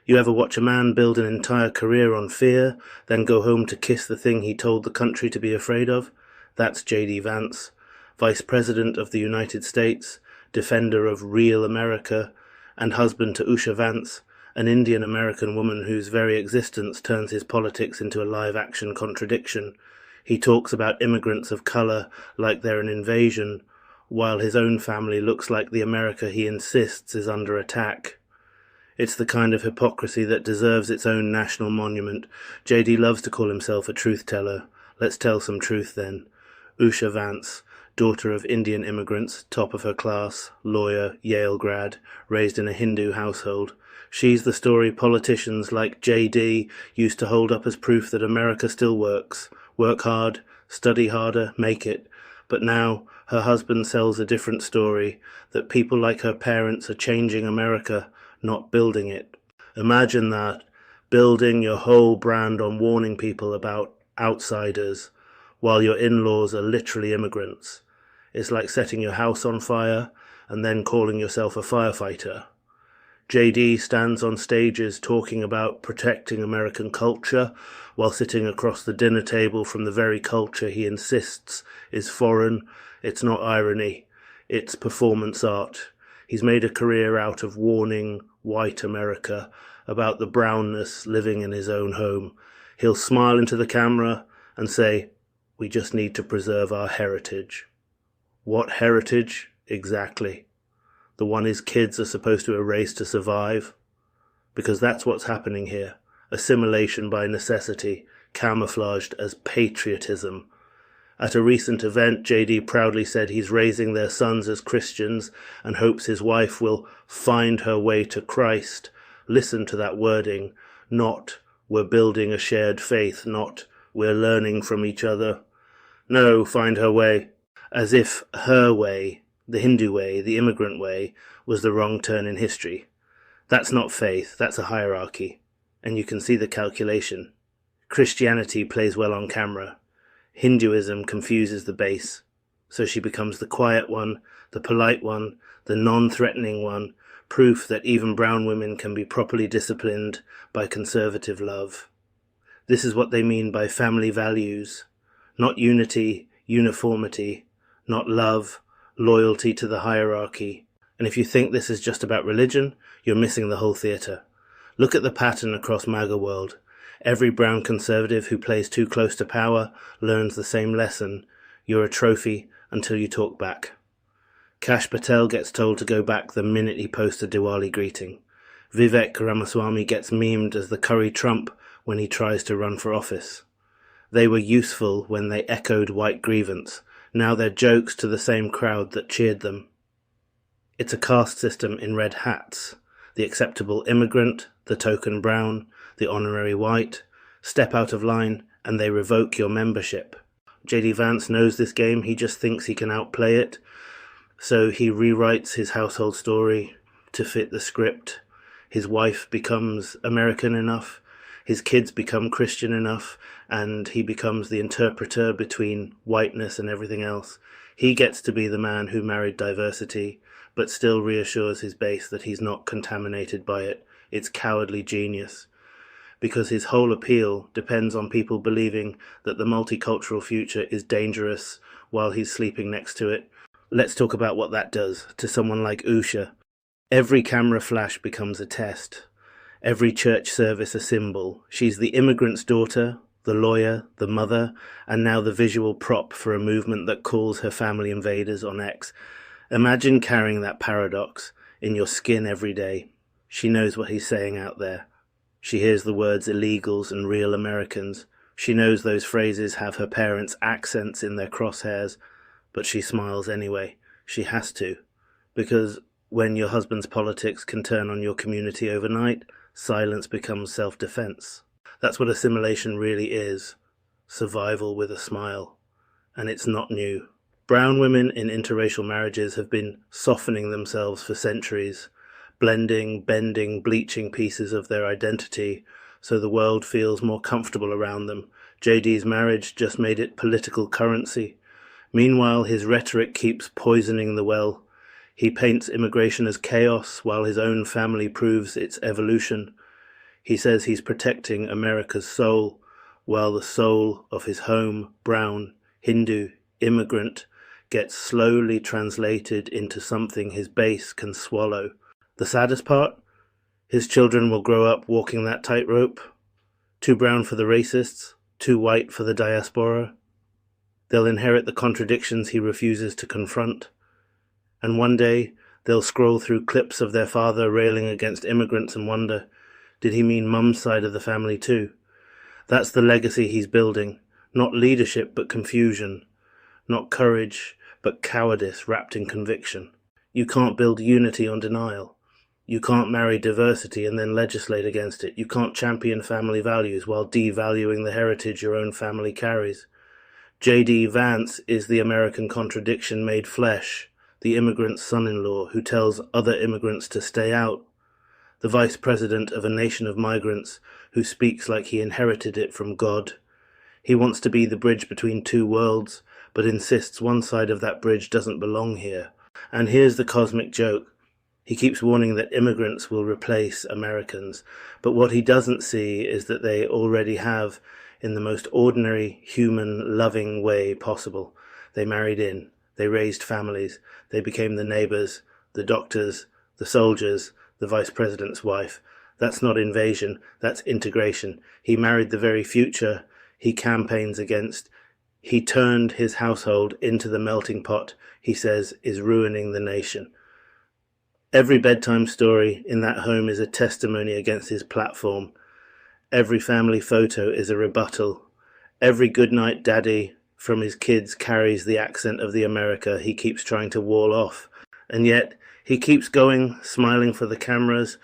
You ever watch a man build an entire career on fear, then go home to kiss the thing he told the country to be afraid of? That's J.D. Vance, Vice President of the United States, defender of real America, and husband to Usha Vance, an Indian-American woman whose very existence turns his politics into a live-action contradiction. He talks about immigrants of colour like they're an invasion, while his own family looks like the America he insists is under attack. It's the kind of hypocrisy that deserves its own national monument. JD loves to call himself a truth-teller. Let's tell some truth then. Usha Vance, daughter of Indian immigrants, top of her class, lawyer, Yale grad, raised in a Hindu household. She's the story politicians like JD used to hold up as proof that America still works. Work hard, study harder, make it. But now her husband sells a different story, that people like her parents are changing America, not building it. Imagine that, building your whole brand on warning people about outsiders, while your in-laws are literally immigrants. It's like setting your house on fire and then calling yourself a firefighter. JD stands on stages talking about protecting American culture while sitting across the dinner table from the very culture he insists is foreign. It's not irony, it's performance art. He's made a career out of warning white America about the brownness living in his own home. He'll smile into the camera and say, "We just need to preserve our heritage." What heritage? Exactly. The one his kids are supposed to erase to survive? Because that's what's happening here. Assimilation by necessity, camouflaged as patriotism. At a recent event, JD proudly said he's raising their sons as Christians and hopes his wife will find her way to Christ. Listen to that wording. Not, we're building a shared faith, not, we're learning from each other. No, find her way. As if her way, the Hindu way, the immigrant way, was the wrong turn in history. That's not faith, that's a hierarchy. And you can see the calculation. Christianity plays well on camera. Hinduism confuses the base, so she becomes the quiet one, the polite one, the non-threatening one, proof that even brown women can be properly disciplined by conservative love. This is what they mean by family values, not unity, uniformity, not love, loyalty to the hierarchy. And if you think this is just about religion, you're missing the whole theatre. Look at the pattern across MAGA world. Every brown conservative who plays too close to power learns the same lesson. You're a trophy until you talk back. Kash Patel gets told to go back the minute he posts a Diwali greeting. Vivek Ramaswamy gets memed as the curry Trump when he tries to run for office. They were useful when they echoed white grievance. Now they're jokes to the same crowd that cheered them. It's a caste system in red hats. The acceptable immigrant, the token brown, the honorary white. Step out of line and they revoke your membership. J.D. Vance knows this game, he just thinks he can outplay it. So he rewrites his household story to fit the script. His wife becomes American enough, his kids become Christian enough, and he becomes the interpreter between whiteness and everything else. He gets to be the man who married diversity, but still reassures his base that he's not contaminated by it. It's cowardly genius. Because his whole appeal depends on people believing that the multicultural future is dangerous while he's sleeping next to it. Let's talk about what that does to someone like Usha. Every camera flash becomes a test. Every church service a symbol. She's the immigrant's daughter, the lawyer, the mother, and now the visual prop for a movement that calls her family invaders on X. Imagine carrying that paradox in your skin every day. She knows what he's saying out there. She hears the words illegals and real Americans. She knows those phrases have her parents' accents in their crosshairs, but she smiles anyway. She has to. Because when your husband's politics can turn on your community overnight, silence becomes self-defense. That's what assimilation really is. Survival with a smile. And it's not new. Brown women in interracial marriages have been softening themselves for centuries, blending, bending, bleaching pieces of their identity so the world feels more comfortable around them. JD's marriage just made it political currency. Meanwhile, his rhetoric keeps poisoning the well. He paints immigration as chaos while his own family proves its evolution. He says he's protecting America's soul, while the soul of his home, brown, Hindu, immigrant, gets slowly translated into something his base can swallow. The saddest part? His children will grow up walking that tightrope. Too brown for the racists, too white for the diaspora. They'll inherit the contradictions he refuses to confront. And one day, they'll scroll through clips of their father railing against immigrants and wonder, did he mean Mum's side of the family too? That's the legacy he's building. Not leadership, but confusion. Not courage, but cowardice wrapped in conviction. You can't build unity on denial. You can't marry diversity and then legislate against it. You can't champion family values while devaluing the heritage your own family carries. J.D. Vance is the American contradiction made flesh, the immigrant's son-in-law who tells other immigrants to stay out, the vice president of a nation of migrants who speaks like he inherited it from God. He wants to be the bridge between two worlds, but insists one side of that bridge doesn't belong here. And here's the cosmic joke. He keeps warning that immigrants will replace Americans, but what he doesn't see is that they already have in the most ordinary, human, loving way possible. They married in, they raised families, they became the neighbors, the doctors, the soldiers, the vice president's wife. That's not invasion, that's integration. He married the very future he campaigns against. He turned his household into the melting pot he says is ruining the nation. Every bedtime story in that home is a testimony against his platform. Every family photo is a rebuttal. Every goodnight daddy from his kids carries the accent of the America he keeps trying to wall off. And yet, he keeps going, smiling for the cameras,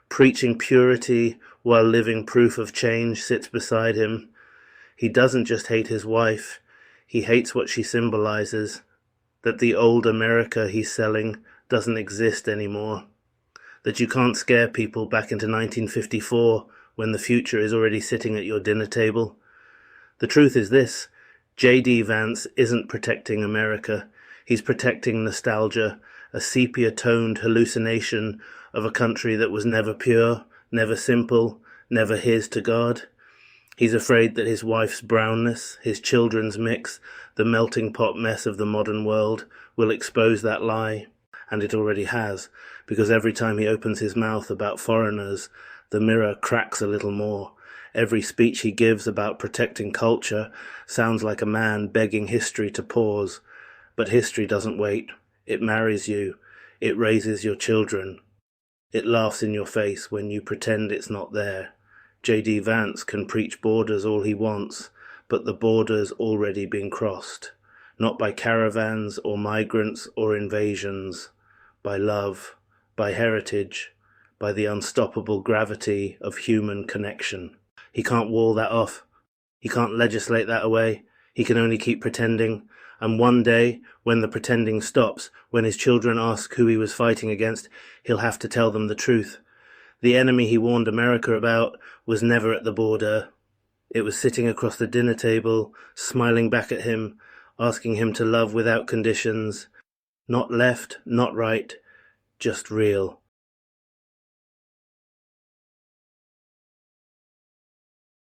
preaching purity while living proof of change sits beside him. He doesn't just hate his wife, he hates what she symbolizes, that the old America he's selling doesn't exist anymore, that you can't scare people back into 1954 when the future is already sitting at your dinner table. The truth is this, J.D. Vance isn't protecting America, he's protecting nostalgia, a sepia-toned hallucination of a country that was never pure, never simple, never his to God. He's afraid that his wife's brownness, his children's mix, the melting pot mess of the modern world will expose that lie. And it already has, because every time he opens his mouth about foreigners, the mirror cracks a little more. Every speech he gives about protecting culture sounds like a man begging history to pause. But history doesn't wait. It marries you. It raises your children. It laughs in your face when you pretend it's not there. J.D. Vance can preach borders all he wants, but the border's already been crossed. Not by caravans or migrants or invasions. By love, by heritage, by the unstoppable gravity of human connection. He can't wall that off. He can't legislate that away. He can only keep pretending. And one day, when the pretending stops, when his children ask who he was fighting against, he'll have to tell them the truth. The enemy he warned America about was never at the border. It was sitting across the dinner table, smiling back at him, asking him to love without conditions. Not left, not right, just real.